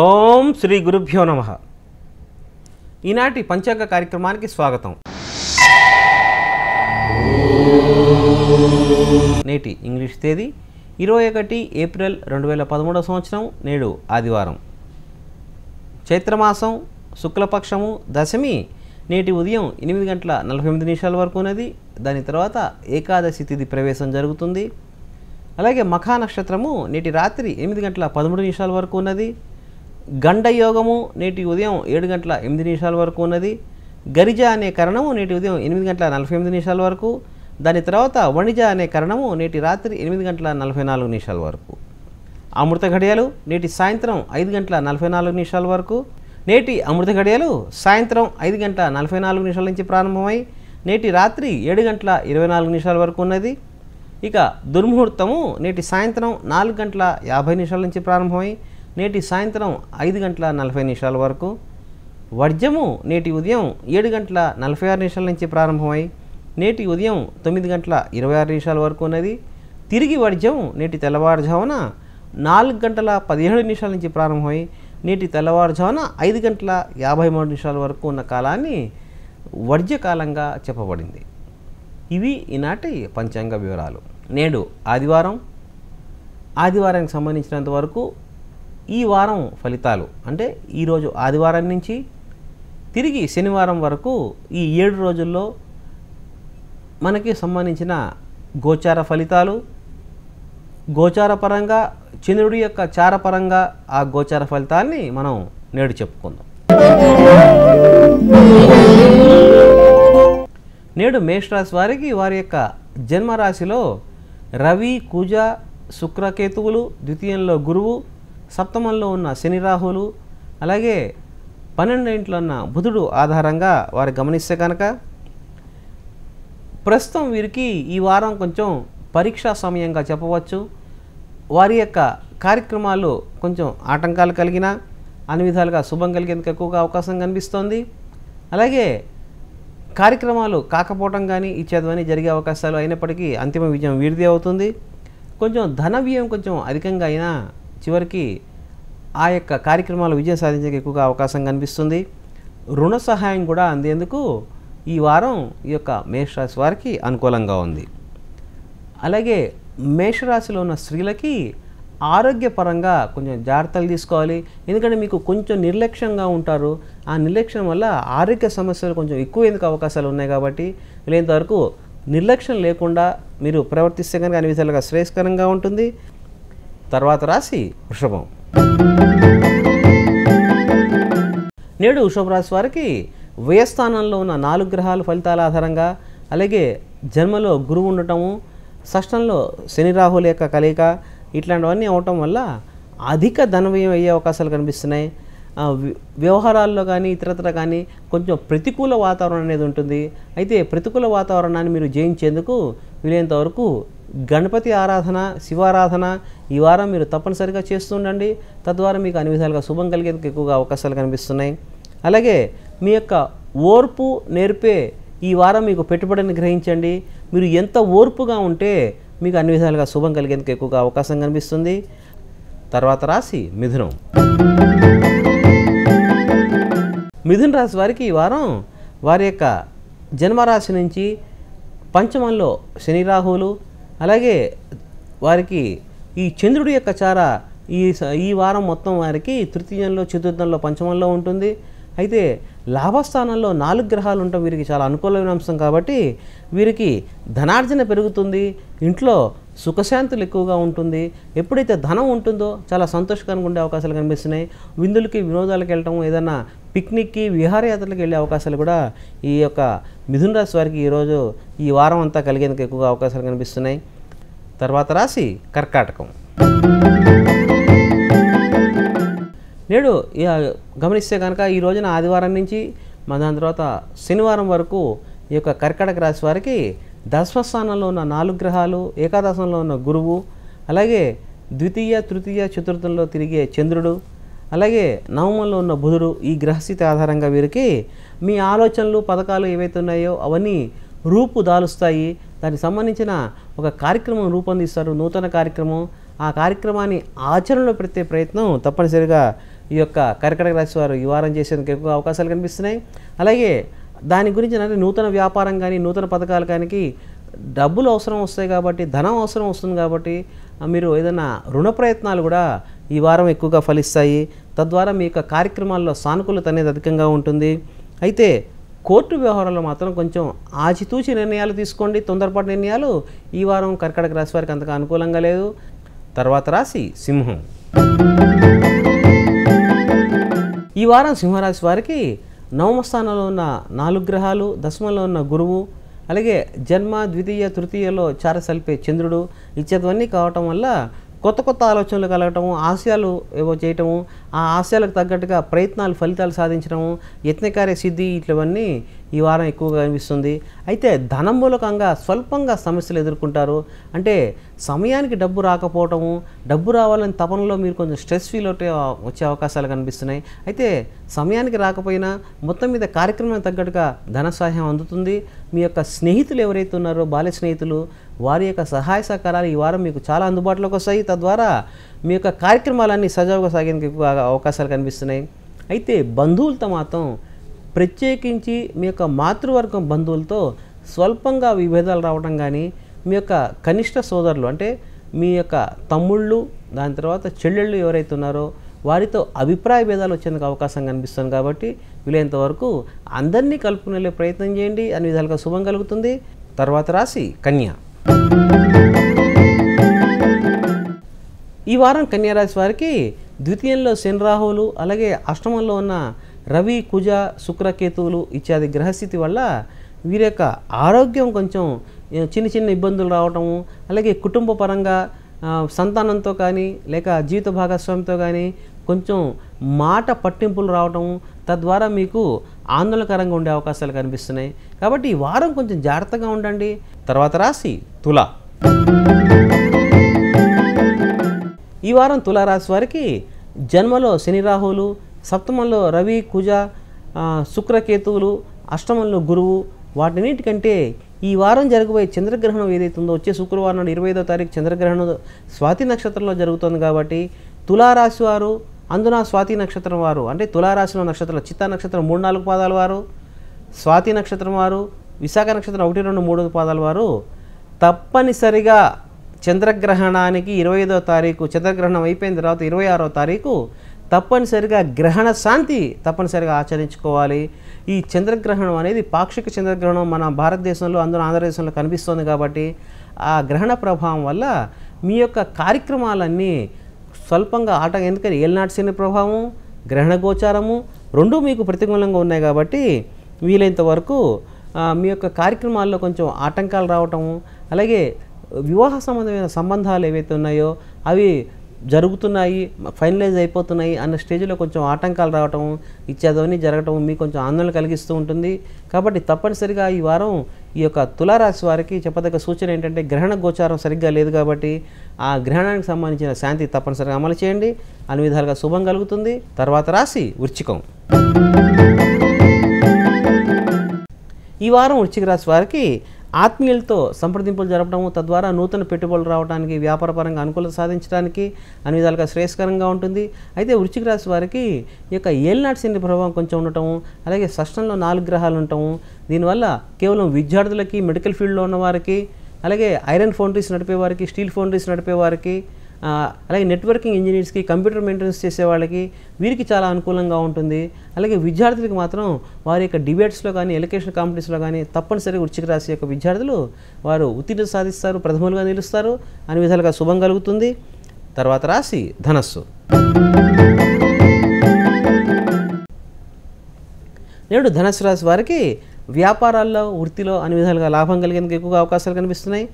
ఓం శ్రీ గురుభ్యో నమః. ఈనాటి పంచాంగ కార్యక్రమానికి స్వాగతం. నేటి ఇంగ్లీష్ తేదీ 21 ఏప్రిల్ 2013 సంవత్సరం. నేడు ఆదివారం. చైత్రమాసం శుక్లపక్షము దశమి నేటి ఉదయం 8:48 వరకు ఉన్నది. దాని తర్వాత ఏకాదశి తిథి ప్రవేశం జరుగుతుంది. అలాగే మఖా నక్షత్రము నేటి రాత్రి 8:13 వరకు ఉన్నది. గండయోగము నేటి ఉదయం 7:08 వరకు ఉన్నది. గరిజ అనే కరణము నేటి ఉదయం 8:48 వరకు. దాని తర్వాత వణిజ అనే కరణము నేటి రాత్రి 8:44 వరకు. అమృత ఘడియలు నేటి సాయంత్రం 5:44 వరకు. నేటి అమృత ఘడియలు సాయంత్రం 5:44 నుంచి ప్రారంభమై నేటి రాత్రి 7:24 వరకు ఉన్నది. ఇక దుర్ముహూర్తము నేటి సాయంత్రం 4:50 నుంచి ప్రారంభమై నేటి సాయంత్రం 5:40 వరకు. వర్జము నేటి ఉదయం 7:46 నుంచి ప్రారంభమై నేటి ఉదయం 9:26 వరకు ఉన్నది. తిరిగి వర్జం నేటి తెల్లవారుజామున 4:17 నుంచి ప్రారంభమై నేటి తెల్లవారుజామున 5:53 వరకు ఉన్న కాలాన్ని వర్జ్యకాలంగా చెప్పబడింది. ఇవి ఈనాటి పంచాంగ వివరాలు. నేడు ఆదివారం. ఆదివారానికి సంబంధించినంత వరకు ఈ వారం ఫలితాలు అంటే ఈరోజు ఆదివారం నుంచి తిరిగి శనివారం వరకు ఈ 7 రోజుల్లో మనకి సంబంధించిన గోచార ఫలితాలు, గోచారపరంగా చంద్రుడి యొక్క చారపరంగా ఆ గోచార ఫలితాల్ని మనం నేడు చెప్పుకుందాం. నేడు మేషరాశి వారికి వారి యొక్క జన్మరాశిలో రవి, కుజ, శుక్రకేతువులు, ద్వితీయంలో గురువు, సప్తమంలో ఉన్న శని, రాహులు, అలాగే 12 ఇంట్లో ఉన్న బుధుడు ఆధారంగా వారు గమనిస్తే కనుక ప్రస్తుతం వీరికి ఈ వారం కొంచెం పరీక్షా సమయంగా చెప్పవచ్చు. వారి యొక్క కార్యక్రమాలు కొంచెం ఆటంకాలు కలిగిన అన్ని విధాలుగా శుభం కలిగేందుకు ఎక్కువగా అవకాశం కనిపిస్తోంది. అలాగే కార్యక్రమాలు కాకపోవటం కానీ ఇచ్చేదని జరిగే అవకాశాలు అయినప్పటికీ అంతిమ విజయం వీరిదే అవుతుంది. కొంచెం ధన వ్యయం కొంచెం అధికంగా అయినా చివరికి ఆ యొక్క కార్యక్రమాలు విజయం సాధించడానికి ఎక్కువగా అవకాశం కనిపిస్తుంది. రుణ సహాయం కూడా అందేందుకు ఈ వారం ఈ యొక్క మేషరాశి వారికి అనుకూలంగా ఉంది. అలాగే మేషరాశిలో ఉన్న స్త్రీలకి ఆరోగ్యపరంగా కొంచెం జాగ్రత్తలు తీసుకోవాలి. ఎందుకంటే మీకు కొంచెం నిర్లక్ష్యంగా ఉంటారు. ఆ నిర్లక్ష్యం వల్ల ఆరోగ్య సమస్యలు కొంచెం ఎక్కువ ఎందుకు అవకాశాలు ఉన్నాయి. కాబట్టి వీలైనంతవరకు నిర్లక్ష్యం లేకుండా మీరు ప్రవర్తిస్తే కనుక అన్ని విధాలుగా శ్రేయస్కరంగా ఉంటుంది. తర్వాత రాశి వృషభం. నేడు వృషభ రాశి వారికి వ్యయస్థానంలో ఉన్న 4 గ్రహాల ఫలితాల ఆధారంగా, అలాగే జన్మలో గురువు ఉండటము, షష్టంలో శని రాహుల యొక్క కలయిక, ఇట్లాంటివన్నీ అవటం వల్ల అధిక ధనవ్యయం అయ్యే అవకాశాలు కనిపిస్తున్నాయి. వ్యవహారాల్లో కానీ ఇతరత్ర కానీ కొంచెం ప్రతికూల వాతావరణం అనేది ఉంటుంది. అయితే ప్రతికూల వాతావరణాన్ని మీరు జయించేందుకు వీలైనంత వరకు గణపతి ఆరాధన, శివారాధన ఈ వారం మీరు తప్పనిసరిగా చేస్తూ ఉండండి. తద్వారా మీకు అన్ని విధాలుగా శుభం కలిగేందుకు ఎక్కువగా అవకాశాలు కనిపిస్తున్నాయి. అలాగే మీ యొక్క ఓర్పు నేర్పే ఈ వారం మీకు పెట్టుబడిని గ్రహించండి. మీరు ఎంత ఓర్పుగా ఉంటే మీకు అన్ని విధాలుగా శుభం కలిగేందుకు ఎక్కువగా అవకాశం కనిపిస్తుంది. తర్వాత రాశి మిథునం. మిథున రాశి వారికి ఈ వారం వారి యొక్క జన్మరాశి నుంచి పంచమంలో శని, రాహువులు, అలాగే వారికి ఈ చంద్రుడి యొక్క చార ఈ వారం మొత్తం వారికి తృతీయంలో, చతుర్థంలో, పంచమంలో ఉంటుంది. అయితే లాభస్థానంలో 4 గ్రహాలు ఉండటం వీరికి చాలా అనుకూలమైన అంశం. కాబట్టి వీరికి ధనార్జన పెరుగుతుంది. ఇంట్లో సుఖశాంతులు ఎక్కువగా ఉంటుంది. ఎప్పుడైతే ధనం ఉంటుందో చాలా సంతోషకరంగా ఉండే అవకాశాలు కనిపిస్తున్నాయి. విందులకి, వినోదాలకు వెళ్ళటం, ఏదైనా పిక్నిక్కి, విహారయాత్రలకు వెళ్ళే అవకాశాలు కూడా ఈ యొక్క మిథున రాశి వారికి ఈరోజు ఈ వారం అంతా కలిగేందుకు ఎక్కువగా అవకాశాలు కనిపిస్తున్నాయి. తర్వాత రాశి కర్కాటకం. నేడు గమనిస్తే కనుక ఈ రోజున ఆదివారం నుంచి దాని తర్వాత శనివారం వరకు ఈ యొక్క కర్కాటక రాశి వారికి దశమస్థానంలో ఉన్న 4 గ్రహాలు, ఏకాదశంలో ఉన్న గురువు, అలాగే ద్వితీయ, తృతీయ, చతుర్థంలో తిరిగే చంద్రుడు, అలాగే నవమంలో ఉన్న బుధుడు ఈ గ్రహస్థితి ఆధారంగా వీరికి మీ ఆలోచనలు, పథకాలు ఏవైతే ఉన్నాయో అవన్నీ రూపు దాలుస్తాయి. దానికి సంబంధించిన ఒక కార్యక్రమం రూపొందిస్తారు, నూతన కార్యక్రమం. ఆ కార్యక్రమాన్ని ఆచరణలో పెట్టే ప్రయత్నం తప్పనిసరిగా ఈ యొక్క కర్కాటక రాశి వారు ఈ వారం చేసేందుకు ఎక్కువ అవకాశాలు కనిపిస్తున్నాయి. అలాగే దాని గురించి అంటే నూతన వ్యాపారం కానీ నూతన పథకాలు కానీ డబ్బులు అవసరం వస్తాయి కాబట్టి, ధనం అవసరం వస్తుంది కాబట్టి మీరు ఏదైనా రుణ ప్రయత్నాలు కూడా ఈ వారం ఎక్కువగా ఫలిస్తాయి. తద్వారా మీ యొక్క కార్యక్రమాల్లో సానుకూలత అనేది అధికంగా ఉంటుంది. అయితే కోర్టు వ్యవహారాల్లో మాత్రం కొంచెం ఆచితూచి నిర్ణయాలు తీసుకోండి. తొందరపాటు నిర్ణయాలు ఈ వారం కర్కాటక రాశి వారికి అంతగా అనుకూలంగా లేదు. తర్వాత రాశి సింహం. ఈ వారం సింహరాశి వారికి నవమ స్థానంలో ఉన్న 4 గ్రహాలు, దశమంలో ఉన్న గురువు, అలాగే జన్మ, ద్వితీయ, తృతీయలో చారసల్పే చంద్రుడు ఇచ్చేవన్నీ కావటం వల్ల కొత్త కొత్త ఆలోచనలు కలగటము, ఆశయాలు ఏవో చేయటము, ఆ ఆశయాలకు తగ్గట్టుగా ప్రయత్నాలు ఫలితాలు సాధించడము, యత్నకార్య సిద్ధి ఇట్లవన్నీ ఈ వారం ఎక్కువగా కనిపిస్తుంది. అయితే ధనం మూలకంగా స్వల్పంగా సమస్యలు ఎదుర్కొంటారు. అంటే సమయానికి డబ్బు రాకపోవటము, డబ్బు రావాలని తపనలో మీరు కొంచెం స్ట్రెస్ ఫీల్ వచ్చే అవకాశాలు కనిపిస్తున్నాయి. అయితే సమయానికి రాకపోయినా మొత్తం మీద కార్యక్రమానికి తగ్గట్టుగా ధన సహాయం అందుతుంది. మీ యొక్క స్నేహితులు ఎవరైతే ఉన్నారో బాల్య స్నేహితులు, వారి యొక్క సహాయ సహకారాలు ఈ వారం మీకు చాలా అందుబాటులోకి వస్తాయి. తద్వారా మీ యొక్క కార్యక్రమాలన్నీ సజావుగా సాగేందుకు ఎక్కువ అవకాశాలు కనిపిస్తున్నాయి. అయితే బంధువులతో మాత్రం ప్రత్యేకించి మీ యొక్క మాతృవర్గం బంధువులతో స్వల్పంగా విభేదాలు రావడం కానీ, మీ యొక్క కనిష్ట సోదరులు అంటే మీ యొక్క తమ్ముళ్ళు, దాని తర్వాత చెల్లెళ్ళు ఎవరైతే ఉన్నారో వారితో అభిప్రాయ భేదాలు వచ్చేందుకు అవకాశం కనిపిస్తుంది. కాబట్టి వీలైనంత వరకు అందరినీ కలుపుకునే ప్రయత్నం చేయండి. అన్ని విధాలుగా శుభం కలుగుతుంది. తర్వాత రాశి కన్య. ఈ వారం కన్యారాశి వారికి ద్వితీయంలో శని రాహువులు, అలాగే అష్టమంలో ఉన్న రవి, కుజ, శుక్రకేతువులు ఇత్యాది గ్రహస్థితి వల్ల వీరి యొక్క ఆరోగ్యం కొంచెం చిన్న చిన్న ఇబ్బందులు రావటము, అలాగే కుటుంబ పరంగా సంతానంతో కానీ లేక జీవిత భాగస్వామితో కానీ కొంచెం మాట పట్టింపులు రావటము, తద్వారా మీకు ఆందోళనకరంగా ఉండే అవకాశాలు కనిపిస్తున్నాయి. కాబట్టి ఈ వారం కొంచెం జాగ్రత్తగా ఉండండి. తర్వాత రాశి తుల. ఈ వారం తులారాశి వారికి జన్మలో శని రాహువులు, సప్తమంలో రవి, కుజ, శుక్రకేతువులు, అష్టమంలో గురువు, వాటిన్నిటికంటే ఈ వారం జరగబోయే చంద్రగ్రహణం ఏదైతే ఉందో వచ్చే శుక్రవారం నాడు 25వ తారీఖు చంద్రగ్రహణం స్వాతి నక్షత్రంలో జరుగుతుంది. కాబట్టి తులారాశి వారు, అందున స్వాతి నక్షత్రం వారు అంటే తులారాశిలో నక్షత్రాలు చిత్తా నక్షత్రం 3-4 పాదాల వారు, స్వాతి నక్షత్రం వారు, విశాఖ నక్షత్రం 1-2-3 పాదాల వారు తప్పనిసరిగా చంద్రగ్రహణానికి 25వ తారీఖు చంద్రగ్రహణం అయిపోయిన తర్వాత 26వ తారీఖు తప్పనిసరిగా గ్రహణ శాంతి తప్పనిసరిగా ఆచరించుకోవాలి. ఈ చంద్రగ్రహణం అనేది పాక్షిక చంద్రగ్రహణం మన భారతదేశంలో, అందులో ఆంధ్రదేశంలో కనిపిస్తుంది. కాబట్టి ఆ గ్రహణ ప్రభావం వల్ల మీ యొక్క కార్యక్రమాలన్నీ స్వల్పంగా ఎందుకని ఏలినాటి శని ప్రభావం, గ్రహణ గోచారము రెండూ మీకు ప్రతికూలంగా ఉన్నాయి. కాబట్టి వీలైనంత వరకు మీ యొక్క కార్యక్రమాల్లో కొంచెం ఆటంకాలు రావటము, అలాగే వివాహ సంబంధమైన సంబంధాలు ఏవైతే ఉన్నాయో అవి జరుగుతున్నాయి, ఫైనలైజ్ అయిపోతున్నాయి అన్న స్టేజ్లో కొంచెం ఆటంకాలు రావటం ఇత్యాదవన్నీ జరగటం మీకు కొంచెం ఆందోళన కలిగిస్తూ ఉంటుంది. కాబట్టి తప్పనిసరిగా ఈ వారం ఈ యొక్క తులారాశి వారికి చెప్పదగ్గ సూచన ఏంటంటే గ్రహణ గోచారం సరిగ్గా లేదు. కాబట్టి ఆ గ్రహణానికి సంబంధించిన శాంతి తప్పనిసరిగా అమలు చేయండి. అన్ని విధాలుగా శుభం కలుగుతుంది. తర్వాత రాశి వృశ్చికం. ఈ వారం వృశ్చిక రాశి వారికి ఆత్మీయులతో సంప్రదింపులు జరపడము, తద్వారా నూతన పెట్టుబడులు రావడానికి, వ్యాపారపరంగా అనుకూలత సాధించడానికి అన్ని విధాలుగా శ్రేయస్కరంగా ఉంటుంది. అయితే వృశ్చిక రాశి వారికి ఈ యొక్క ఏలినాటి శని ప్రభావం కొంచెం ఉండటము, అలాగే షష్టంలో 4 గ్రహాలు ఉండటము, దీనివల్ల కేవలం విద్యార్థులకి, మెడికల్ ఫీల్డ్లో ఉన్నవారికి, అలాగే ఐరన్ ఫౌండరీస్ నడిపేవారికి, స్టీల్ ఫౌండరీస్ నడిపేవారికి, అలాగే నెట్వర్కింగ్ ఇంజనీర్స్కి, కంప్యూటర్ మెయింటెనెన్స్ చేసే వాళ్ళకి వీరికి చాలా అనుకూలంగా ఉంటుంది. అలాగే విద్యార్థులకు మాత్రం వారి యొక్క డిబేట్స్లో కానీ ఎడ్యుకేషన్ కాంపిటీషన్లో కానీ తప్పనిసరిగా వృశ్చిక రాశి యొక్క విద్యార్థులు వారు ఉత్తీర్ణత సాధిస్తారు, ప్రథములుగా నిలుస్తారు. అన్ని విధాలుగా శుభం కలుగుతుంది. తర్వాత రాశి ధనస్సు. నేడు ధనస్సు రాశి వారికి వ్యాపారాల్లో, వృత్తిలో అన్ని విధాలుగా లాభం కలిగేందుకు ఎక్కువగా అవకాశాలు కనిపిస్తున్నాయి.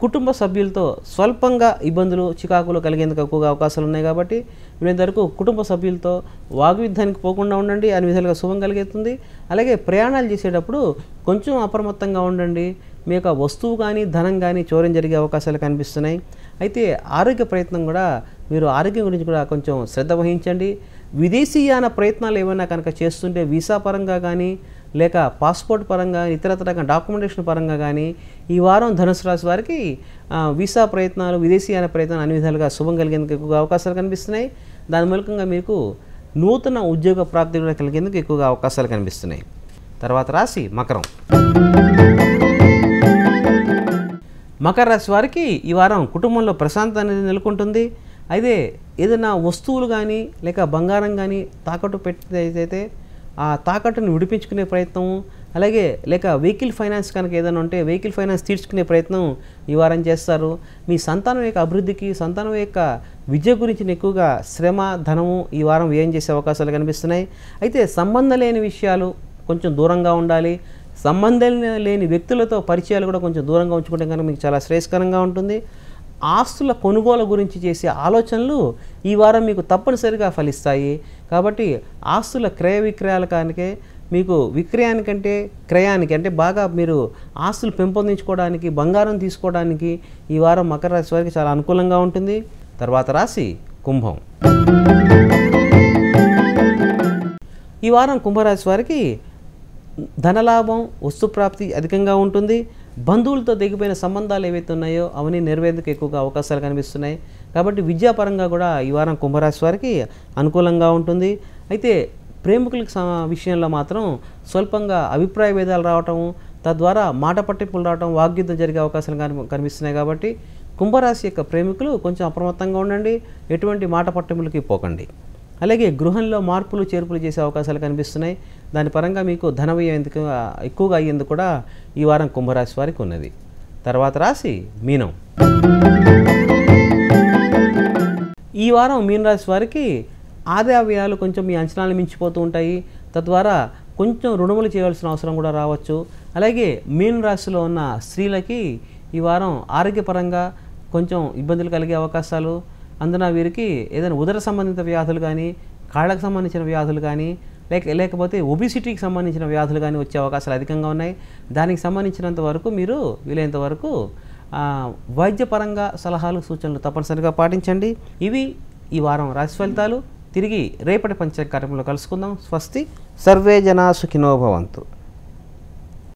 కుటుంబ సభ్యులతో స్వల్పంగా ఇబ్బందులు, చికాకులు కలిగేందుకు ఎక్కువగా అవకాశాలు ఉన్నాయి. కాబట్టి వీళ్ళంతవరకు కుటుంబ సభ్యులతో వాగ్యుద్ధానికి పోకుండా ఉండండి. అన్ని విధాలుగా శుభం కలిగేస్తుంది. అలాగే ప్రయాణాలు చేసేటప్పుడు కొంచెం అప్రమత్తంగా ఉండండి. మీ యొక్క వస్తువు కానీ ధనం కానీ చోరం జరిగే అవకాశాలు కనిపిస్తున్నాయి. అయితే ఆరోగ్య ప్రయత్నం కూడా మీరు ఆరోగ్యం గురించి కూడా కొంచెం శ్రద్ధ వహించండి. విదేశీయాన ప్రయత్నాలు ఏమైనా కనుక చేస్తుంటే వీసా పరంగా కానీ లేక పాస్పోర్ట్ పరంగా ఇతరత్ర డాక్యుమెంటేషన్ పరంగా కానీ ఈ వారం ధనుసు రాశి వారికి వీసా ప్రయత్నాలు, విదేశీయాన ప్రయత్నాలు అన్ని విధాలుగా శుభం కలిగేందుకు ఎక్కువగా అవకాశాలు కనిపిస్తున్నాయి. దాని మూలకంగా మీకు నూతన ఉద్యోగ ప్రాప్తి కూడా కలిగేందుకు ఎక్కువగా అవకాశాలు కనిపిస్తున్నాయి. తర్వాత రాశి మకరం. మకర రాశి వారికి ఈ వారం కుటుంబంలో ప్రశాంతత అనేది నెలకొంటుంది. అయితే ఏదైనా వస్తువులు కానీ లేక బంగారం కానీ తాకట్టు పెట్టినైతే ఆ తాకట్టును విడిపించుకునే ప్రయత్నం, అలాగే లేక వెహికల్ ఫైనాన్స్ కనుక ఏదైనా ఉంటే వెహికల్ ఫైనాన్స్ తీర్చుకునే ప్రయత్నం ఈ వారం చేస్తారు. మీ సంతానం యొక్క అభివృద్ధికి, సంతానం యొక్క విద్య గురించి ఎక్కువగా శ్రమ, ధనము ఈ వారం వ్యయం చేసే అవకాశాలు కనిపిస్తున్నాయి. అయితే సంబంధం లేని విషయాలు కొంచెం దూరంగా ఉండాలి. సంబంధం లేని వ్యక్తులతో పరిచయాలు కూడా కొంచెం దూరంగా ఉంచుకుంటే కనుక మీకు చాలా శ్రేయస్కరంగా ఉంటుంది. ఆస్తుల కొనుగోలు గురించి చేసే ఆలోచనలు ఈ వారం మీకు తప్పనిసరిగా ఫలిస్తాయి. కాబట్టి ఆస్తుల క్రయ విక్రయాల కానికే మీకు విక్రయానికంటే క్రయానికి అంటే బాగా మీరు ఆస్తులు పెంపొందించుకోవడానికి, బంగారం తీసుకోవడానికి ఈ వారం మకర రాశి వారికి చాలా అనుకూలంగా ఉంటుంది. తర్వాత రాశి కుంభం. ఈ వారం కుంభరాశి వారికి ధనలాభం, వస్తుప్రాప్తి అధికంగా ఉంటుంది. బంధువులతో దిగిపోయిన సంబంధాలు ఏవైతే ఉన్నాయో అవన్నీ నెరవేరేందుకు ఎక్కువగా అవకాశాలు కనిపిస్తున్నాయి. కాబట్టి విద్యాపరంగా కూడా ఈ వారం కుంభరాశి వారికి అనుకూలంగా ఉంటుంది. అయితే ప్రేమికుల విషయంలో మాత్రం స్వల్పంగా అభిప్రాయ భేదాలు రావటం, తద్వారా మాట పట్టింపులు రావటం, వాగ్యుద్ధం జరిగే అవకాశాలు కనిపిస్తున్నాయి. కాబట్టి కుంభరాశి యొక్క ప్రేమికులు కొంచెం అప్రమత్తంగా ఉండండి, ఎటువంటి మాట పట్టింపులకి పోకండి. అలాగే గృహంలో మార్పులు చేర్పులు చేసే అవకాశాలు కనిపిస్తున్నాయి. దాని పరంగా మీకు ధన వ్యయం ఎక్కువగా అయ్యేందుకు కూడా ఈ వారం కుంభరాశి వారికి ఉన్నది. తర్వాత రాశి మీనం. ఈ వారం మీనరాశి వారికి ఆదాయ వ్యయాలు కొంచెం మీ అంచనాలు మించిపోతూ ఉంటాయి. తద్వారా కొంచెం రుణములు చేయవలసిన అవసరం కూడా రావచ్చు. అలాగే మీనరాశిలో ఉన్న స్త్రీలకి ఈ వారం ఆరోగ్యపరంగా కొంచెం ఇబ్బందులు కలిగే అవకాశాలు, అందున వీరికి ఏదైనా ఉదర సంబంధిత వ్యాధులు కానీ, కాళ్ళకు సంబంధించిన వ్యాధులు కానీ, లేకపోతే ఒబిసిటీకి సంబంధించిన వ్యాధులు కానీ వచ్చే అవకాశాలు అధికంగా ఉన్నాయి. దానికి సంబంధించినంత వరకు మీరు వీలైనంత వరకు వైద్యపరంగా సలహాలు, సూచనలు తప్పనిసరిగా పాటించండి. ఇవి ఈ వారం రాశి ఫలితాలు. తిరిగి రేపటి పంచాంగ కార్యక్రమంలో కలుసుకుందాం. స్వస్తి. సర్వే జనా సుఖినో భవంతు.